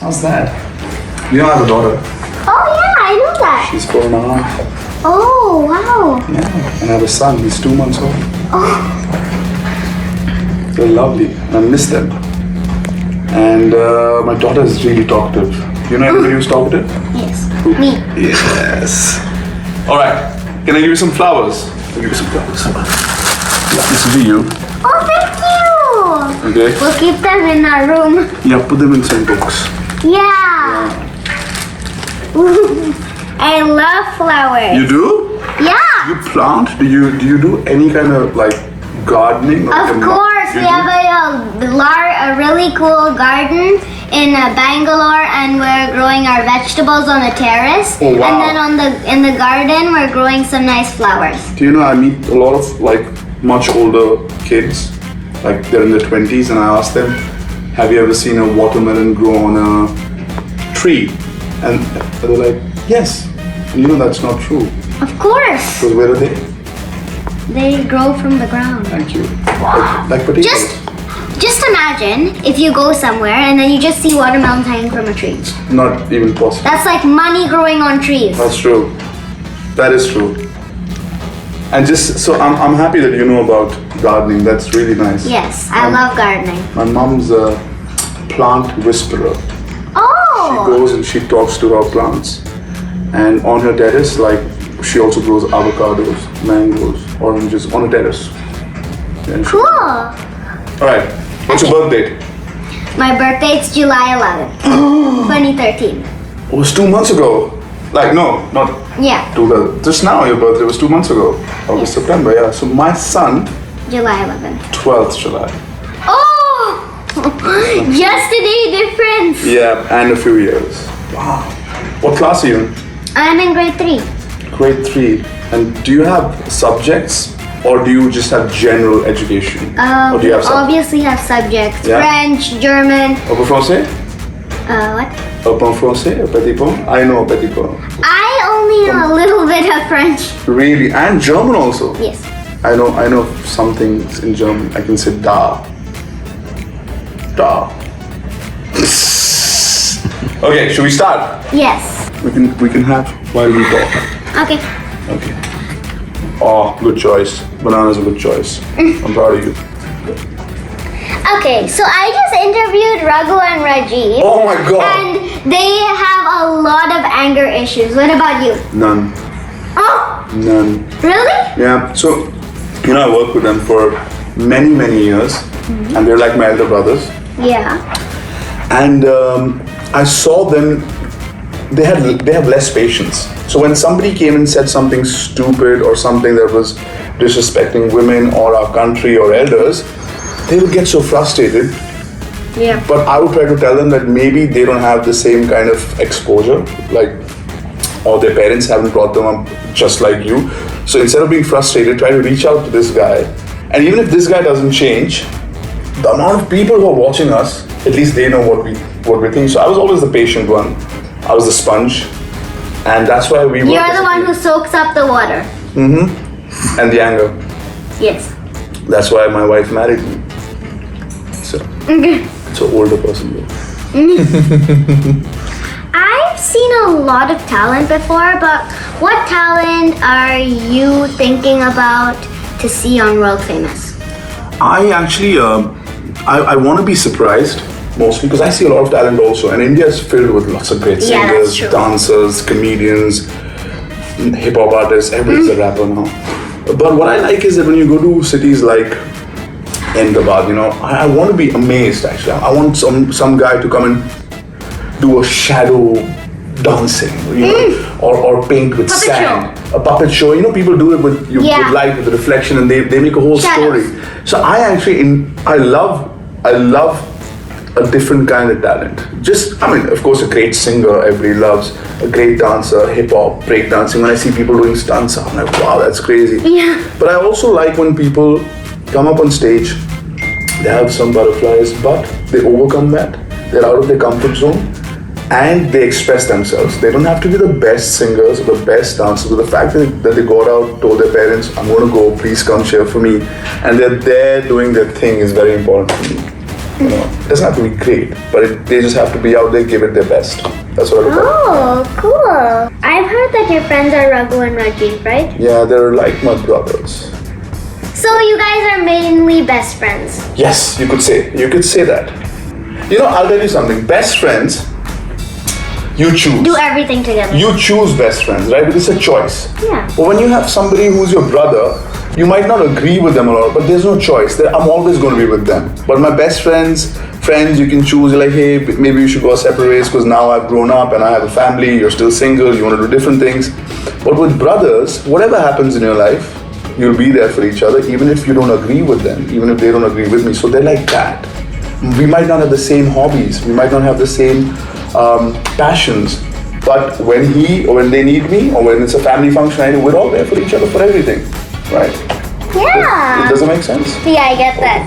How's that? You know I have a daughter. Oh yeah, I know that. She's 4.5. Oh wow. Yeah. And I have a son. He's 2 months old. Oh. They're lovely. I miss them. And my daughter is really talkative. You know anybody who's talkative? Yes. Me. Yes. All right. Can I give you some flowers? I'll give you some flowers. Yeah, this is for you. Oh, thank you. Okay. We'll keep them in our room. Yeah, put them in some books. Yeah. I love flowers. You do? Yeah. You plant? Do you do any kind of like gardening? Of course, we have a really cool garden in Bangalore, and we're growing our vegetables on a terrace. Oh, wow. And then in the garden, we're growing some nice flowers. Do you know I meet a lot of like much older kids, like they're in their 20s, and I ask them, have you ever seen a watermelon grow on a tree? And they're like, yes. And you know that's not true. Of course. Because where are they? They grow from the ground. Thank you. Like potatoes. Just imagine if you go somewhere and then you just see watermelons hanging from a tree. Not even possible. That's like money growing on trees. That's true. That is true. And just so I'm happy that you know about gardening. That's really nice. Yes, I love gardening. My mom's a plant whisperer. She Oh! goes and she talks to her plants. And on her terrace, like she also grows avocados, mangoes, oranges on a terrace. And she- Cool! Alright, what's your birth date? My birthday's July 11th, 2013. It was 2 months ago. Like, no, not Yeah, just now your birthday was 2 months ago. August, September, yeah. So my son, July 11th. 12th July. Oh! Just a day difference. Yeah, and a few years. Wow. What class are you in? I'm in grade 3. Grade 3. And do you have subjects or do you just have general education? Or do you have subjects? Obviously have subjects. Yeah. French, German. Au bon français? What? Au bon français? Au petit pont? I know au petit pont. I only know a little bit of French. Really? And German also? Yes. I know some things in German. I can say da. Da. Okay, should we start? Yes. We can have while we talk. Okay. Okay. Oh, good choice. Banana's a good choice. I'm proud of you. Okay, so I just interviewed Raghu and Rajiv. Oh my god. And they have a lot of anger issues. What about you? None. Oh, None. really? Yeah. So, you know, I worked with them for many, many years. And they're like my elder brothers. Yeah. And I saw them, they have less patience. So when somebody came and said something stupid or something that was disrespecting women or our country or elders, they would get so frustrated. Yeah. But I would try to tell them that maybe they don't have the same kind of exposure, like, or their parents haven't brought them up just like you. So instead of being frustrated, try to reach out to this guy. And even if this guy doesn't change, the amount of people who are watching us, at least they know what we think. So I was always the patient one. I was the sponge. And that's why we You're the one who soaks up the water. And the anger. Yes. That's why my wife married me. So, it's an older person though. I've seen a lot of talent before, but what talent are you thinking about to see on World Famous? I actually, I want to be surprised mostly because I see a lot of talent also, and India is filled with lots of great Yeah, that's singers, true. dancers, comedians, hip hop artists. Everybody's a rapper now. But what I like is that when you go to cities like Ahmedabad, you know, I want to be amazed actually. I want some guy to come and do a shadow dancing, you know, or paint with Puppet sand. A puppet show. You know, people do it with light, with the reflection, and they make a whole Shadows. story. So I love a different kind of talent. I mean, of course, a great singer everybody loves, a great dancer, hip hop, break dancing. When I see people doing stunts, I'm like, wow, that's crazy. Yeah. But I also like when people come up on stage, they have some butterflies, but they overcome that. They're out of their comfort zone and they express themselves. They don't have to be the best singers or the best dancers, but the fact that they got out, told their parents, I'm going to go, please come cheer for me, and they're there doing their thing is very important to me. You know, it doesn't have to be great, but they just have to be out there, give it their best. That's what I look at. Oh, cool. I've heard that your friends are Raghu and Rajiv, right? Yeah, they're like my brothers. So you guys are mainly best friends. Yes, you could say that. You know, I'll tell you something. Best friends, you choose. Do everything together. You choose best friends, right? Because it's a choice. Yeah. But when you have somebody who's your brother, you might not agree with them a lot, but there's no choice. I'm always going to be with them. But my best friends, you can choose. You're like, hey, maybe you should go separate ways because now I've grown up and I have a family. You're still single. You want to do different things. But with brothers, whatever happens in your life, you'll be there for each other, even if you don't agree with them, even if they don't agree with me. So they're like that. We might not have the same hobbies. We might not have the same passions. But when they need me, or when it's a family function, we're all there for each other for everything. Right? Yeah. It doesn't make sense. Yeah, I get that.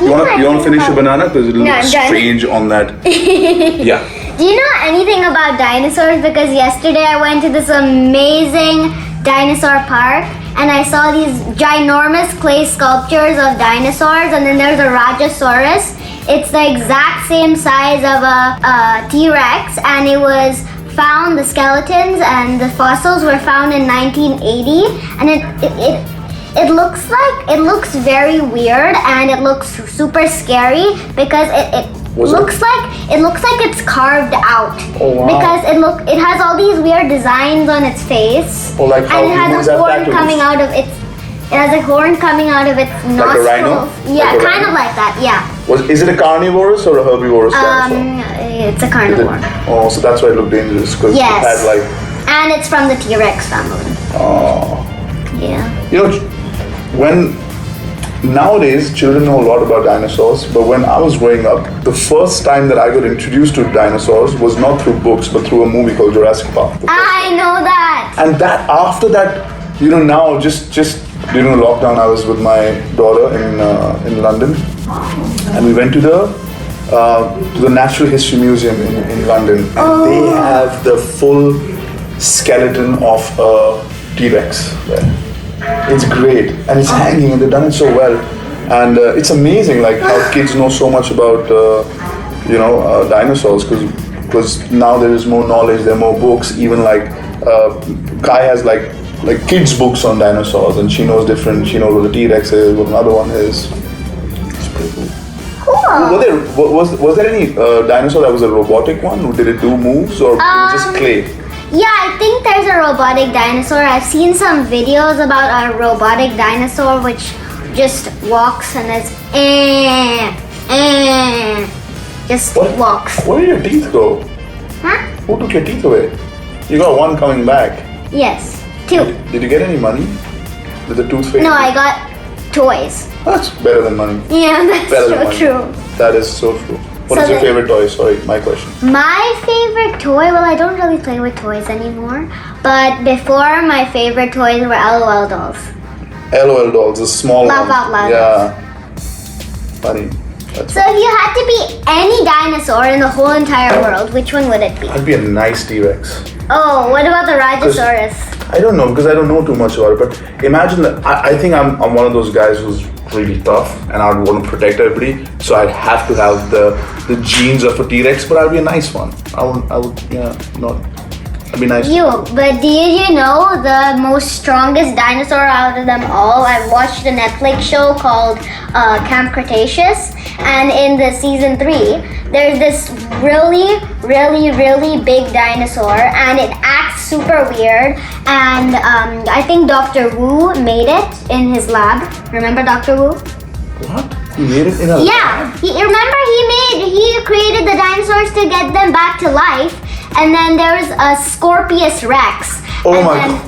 You want to finish your banana? Because it looks I'm done. strange on that. Yeah. Do you know anything about dinosaurs? Because yesterday I went to this amazing dinosaur park and I saw these ginormous clay sculptures of dinosaurs, and then there's a Rajasaurus. It's the exact same size of a T-Rex, and it was found, the skeletons and the fossils were found in 1980, and it looks very weird, and it looks super scary because it looks like it's carved out. Oh, wow. Because it has all these weird designs on its face, Oh, like how and it humans has a have horn tattoos. coming out of its. It has a horn coming out of its nostrils. Like a rhino? Yeah, Like a kind rhino? of like that. Yeah. Is it a carnivorous or a herbivorous dinosaur? It's a carnivore. Oh, so that's why it looked dangerous because Yes. it had like. And it's from the T-Rex family. Oh. Yeah. You know, when nowadays children know a lot about dinosaurs, but when I was growing up, the first time that I got introduced to dinosaurs was not through books, but through a movie called Jurassic Park. I know that. And that after that, you know, now just during the lockdown, I was with my daughter in London, and we went to the Natural History Museum in London, and they have the full skeleton of a T-Rex there. It's great, and it's hanging, and they've done it so well, and it's amazing like how kids know so much about dinosaurs because now there is more knowledge, there are more books. Even like Kai has like kids books on dinosaurs, and she knows what a T-Rex is, what another one is. It's pretty cool. Cool. Was there any dinosaur that was a robotic one? Did it do moves or it was just clay? Yeah, I think there's a robotic dinosaur. I've seen some videos about a robotic dinosaur which just walks and is just walks. Where did your teeth go? Huh? Who took your teeth away? You got one coming back. Yes, 2. Did you get any money with the tooth fairy? No, I got toys. That's better than money. Yeah, that's Better than so money. true. That is so true. What is your favorite toy? Sorry, my question. My favorite toy, well, I don't really play with toys anymore, but before my favorite toys were LOL dolls. LOL dolls, the small Laugh ones. out loud. Yeah. Funny. That's So if you had to be any dinosaur in the whole entire world, which one would it be? I'd be a nice T-Rex. Oh, what about the Rajasaurus? I don't know because I don't know too much about it. But imagine that I think I'm one of those guys who's really tough, and I'd want to protect everybody. So I'd have to have the genes of a T-Rex, but I'd be a nice one. I'd be nice. But did you know the most strongest dinosaur out of them all? I watched a Netflix show called Camp Cretaceous, and in the season 3, there's this really, really, really big dinosaur, and it acts super weird. And I think Dr. Wu made it in his lab. Remember Dr. Wu? What? He made it in a Yeah, he created the dinosaurs to get them back to life, and then there was a Scorpius Rex. Oh and my then God.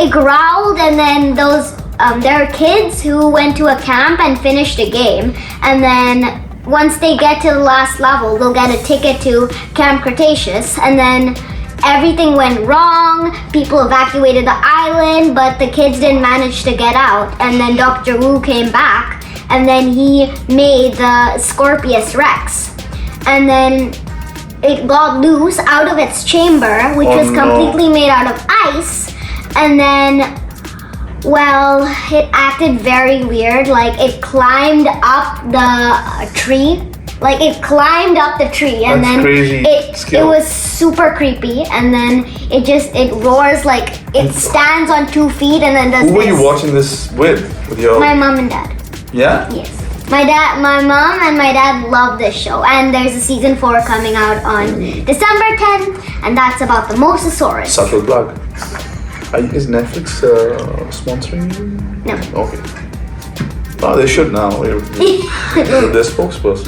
It growled, and then there are kids who went to a camp and finished a game, and then once they get to the last level, they'll get a ticket to Camp Cretaceous, and then everything went wrong. People evacuated the island, but the kids didn't manage to get out, and then Dr. Wu came back, and then he made the Scorpius Rex, and then it got loose out of its chamber, which was completely made out of ice, and then Well, it acted very weird. Like it climbed up the tree. Like it climbed up the tree, and That's then crazy it skill. was super creepy. And then it roars like it stands on 2 feet, and then does Who were this. you watching this with your? My mom and dad. Yeah. Yes. My mom and my dad love this show, and there's a season 4 coming out on December 10th, and that's about the Mosasaurus. Subtle plug. Is Netflix sponsoring you? No. Okay. Oh, they should now. You're their spokesperson.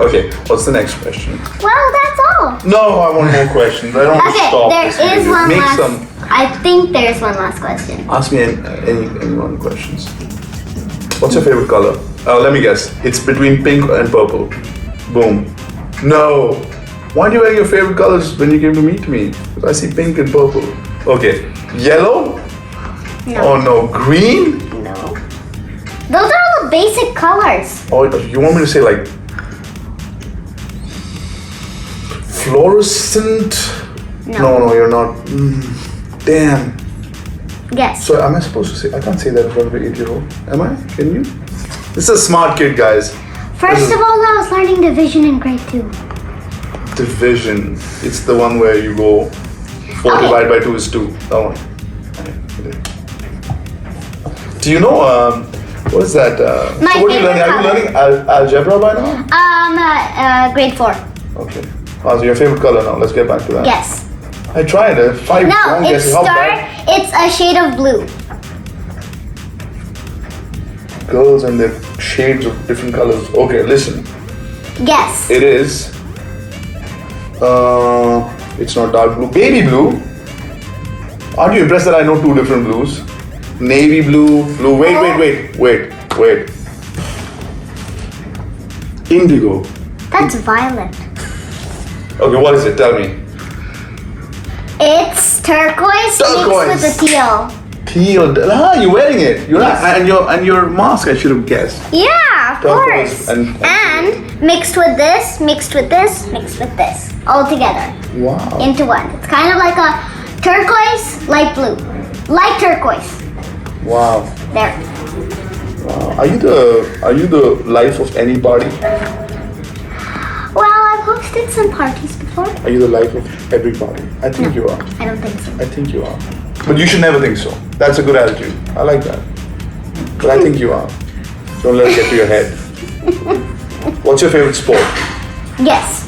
Okay, what's the next question? Well, that's all. No, I want more questions. I don't want to Okay, stop. there this is video. one Make last. some. I think there's one last question. Ask me any one questions. What's your favorite color? Let me guess. It's between pink and purple. Boom. No. Why do you wear your favorite colors when you came to meet me? Because I see pink and purple. Okay. Yellow? No. Oh no. Green? No. Those are all the basic colors. Oh, you want me to say like fluorescent? No, you're not. Damn. Yes. So am I supposed to say? I can't say that in front of an 8-year-old. Am I? Can you? This is a smart kid, guys. First of all, I was learning division in grade 2. Division. It's the one where you go 4 Okay. divided by 2 is 2. That one. Do you know what is that? My so what are you favorite learning? Are you color. learning algebra by now? Grade 4. Okay. So your favorite color now. Let's get back to that. Yes. I tried it. 5 No, wrong it's guesses. How bad? It's a shade of blue. Girls and their shades of different colors. Okay, listen. Yes. It is. It's not dark blue. Baby blue. Aren't you impressed that I know 2 different blues? Navy blue, blue. Wait. Indigo. That's violet. Okay, what is it? Tell me. It's turquoise, Turquoise. mixed with a teal. Teal. You're wearing it. You're not, and your mask. I should have guessed. Yeah, of Turquoise course. and- mixed with this, mixed with this, mixed with this. All together Wow. into one. It's kind of like a turquoise, light blue. Light turquoise. Wow. There. Wow. Are you the life of anybody? Well, I've hosted some parties before. Are you the life of everybody? I think you are. I don't think so. I think you are. But you should never think so. That's a good attitude. I like that. But I think you are. Don't let it get to your head. What's your favorite sport? Yes.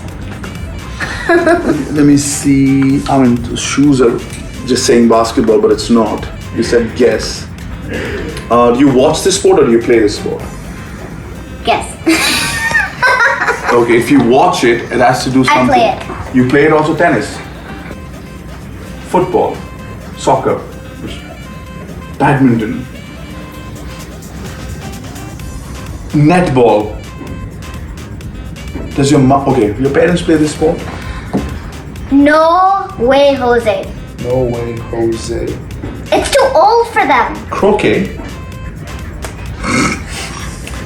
Let me see. I mean, shoes are just saying basketball, but it's not. You said guess. Do you watch this sport or do you play this sport? Yes. Okay, if you watch it, it has to do something. play it. You play it also tennis, football, soccer, badminton, netball. Does your your parents play this sport? No way, Jose. No way, Jose. It's too old for them. Croquet?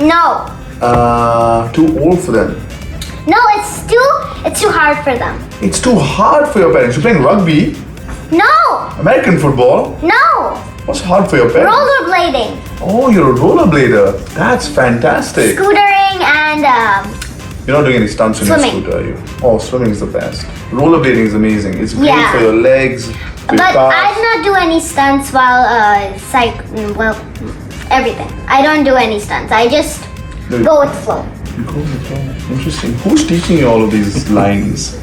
No. Too old for them. No, it's too hard for them. It's too hard for your parents. You're playing rugby, No. American football. No. What's hard for your parents? Rollerblading. Oh, you're a rollerblader. That's fantastic. Scootering and You're not doing any stunts on your Swimming. scooter, are you? Oh, swimming is the best. Rollerblading is amazing. It's great Yeah. for your legs, your but calves. I do not do any stunts while everything. I don't do any stunts. I just No. go with the flow. You go with the flow. Interesting. Who's teaching you all of these lines?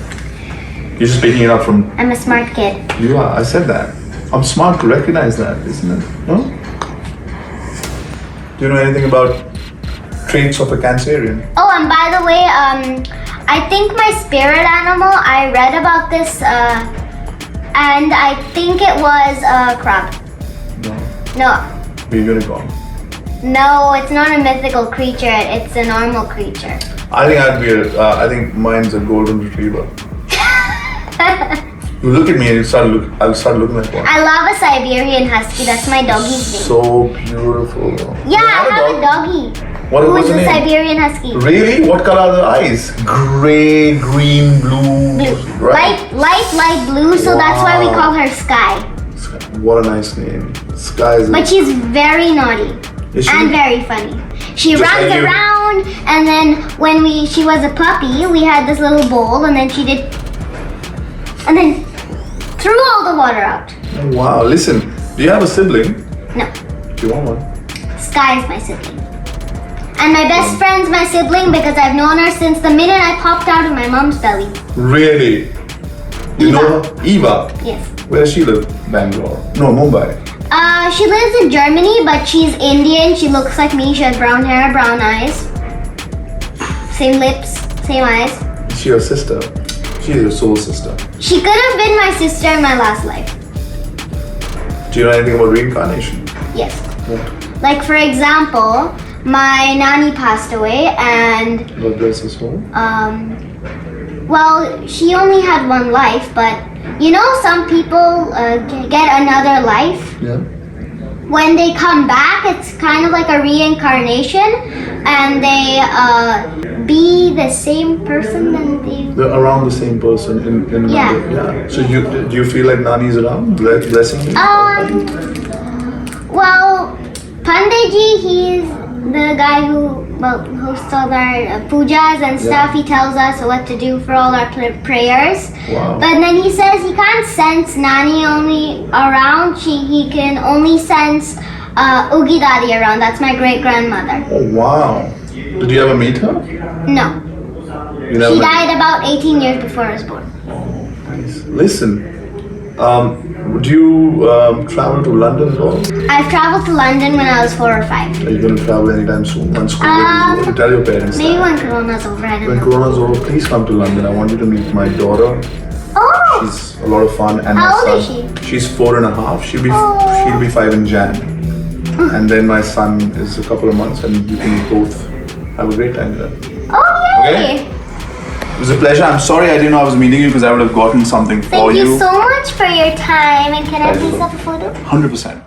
You're just picking it up from. I'm a smart kid. You are. I said that. I'm smart to recognize that, isn't it? No? Do you know anything about traits of a Cancerian? Oh, and by the way, I think my spirit animal, I read about this, and I think it was a crab. No. No. A unicorn. No, it's not a mythical creature. It's a normal creature. I think mine's a golden retriever. You look at me and I'll start looking like one. I love a Siberian Husky. That's my doggy's name. So beautiful. Yeah, I have a doggy. What Who was is the a name? Siberian Husky? Really? What color are the eyes? Gray, green, blue. Blue. Right? Light blue, so that's why we Wow. call her Sky. What a nice name. Sky is. But she's very naughty Is she? and very funny. She Just runs like you. around, and then when she was a puppy, we had this little bowl, and then she did, and then threw all the water out. Oh, wow. Listen, do you have a sibling? No, Do you want one? Sky is my sibling. And my best friend's my sibling because I've known her since the minute I popped out of my mom's belly. Really? You Eva. know her? Eva. Yes. Where does she live? Bangalore. No, Mumbai. She lives in Germany, but she's Indian. She looks like me. She has brown hair, brown eyes. Same lips, same eyes. Is she your sister? She is your soul sister. She could have been my sister in my last life. Do you know anything about reincarnation? Yes. What? Like, for example, my nanny passed away, and God bless her soul. well, she only had one life, but you know, some people get another life. Yeah. When they come back, it's kind of like a reincarnation, and they be the same person that they. They're around the same person in another. Yeah. Yeah. So do you feel like Nani's around, blessing you? Well, Panditji, he's the guy who hosts all our pujas and stuff. He tells us what to do for all our prayers. Wow. But then he says he can't sense Nani only around. He can only sense Ugi Daria around. That's my great grandmother. Oh wow. Did you ever meet her? No, You never she met her? died about 18 years before I was born. Nice. Listen, do you travel to London at all? I've traveled to London when I was 4 or 5. Are you going to travel anytime soon? Once school is over? Tell your parents Maybe that. when Corona's over, I don't When know. Corona's over, please come to London. I want you to meet my daughter. Oh! She's a lot of fun. And How my old is son. She's 4.5. She'll be 5 in Jan. And then my son is a couple of months, and you can both have a great time there. Oh, yay! Okay. It was a pleasure. I'm sorry I didn't know I was meeting you because I would have gotten something for Thank you. you so much for your time. And can I Pleasure. please have a photo? 100%.